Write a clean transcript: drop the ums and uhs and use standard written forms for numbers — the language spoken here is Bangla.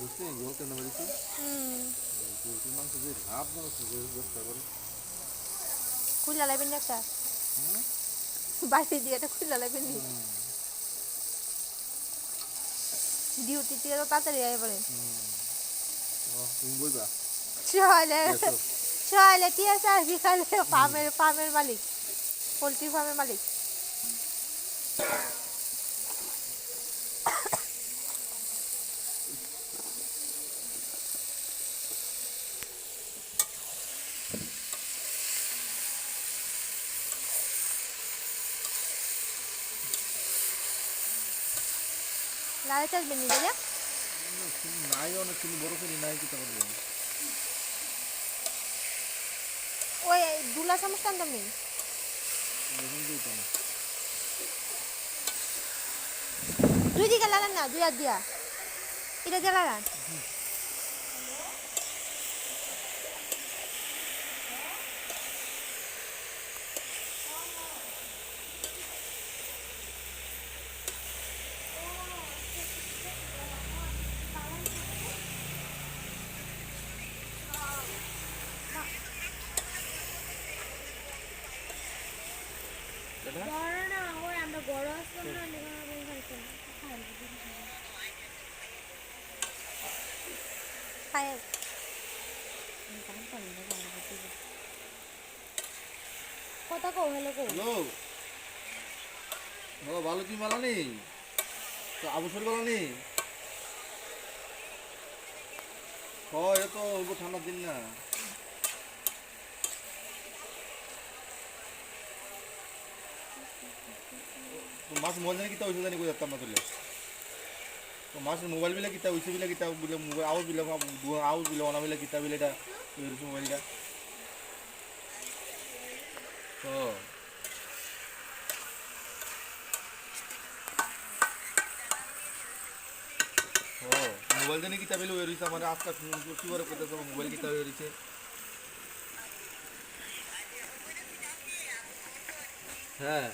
বুঝছি জল কেন বেরিয়েছে পোলট্রির মাংস যে ভাব মাংস ব্যবস্থা করে খুললা লাইবেন নি একটা হ্যাঁ বাইরে দিয়ে একটা খুললা লাইবেন নি ডিউটি থেকে তো তাড়াতাড়ি আয় পড়ে তুমি বলবা সকালে এসো সকালে টিএস আর বিকালে ফার্মের মালিক পোলট্রি ফার্মের মালিক লালে চাষবেন নি দাদা নাই অনেক তুমি বড় ফেরি নাই কি করবো ওই দুলা চামচ টানতাম নেই এখন দিতাম দুই দিকে লাগান না দুই হাত দিয়া এটা দিয়ে লাগান খায় কথা কো হ্যালো কো হ্যালো বাবা ভালো তুমি ভালো নেই তো আবসর ভালো নেই হয় এ তো অল্প ঠান্ডার দিন না তো মাছ মোবাইল জানি কিতা হয়েছে জানি কই যাতাম না তুলে তো মাছের মোবাইল বিলে কিতা হয়েছে বিলে কিতা বিলে মোবাইল আউট বিলে অনা বিলে কিতা বিলে এটা মোবাইলটা তো ও মোবাইল জানি কিতা বিলে হয়েছে আমার আজকাল কি করে করতেছে মোবাইল কিতা হয়েছে হ্যাঁ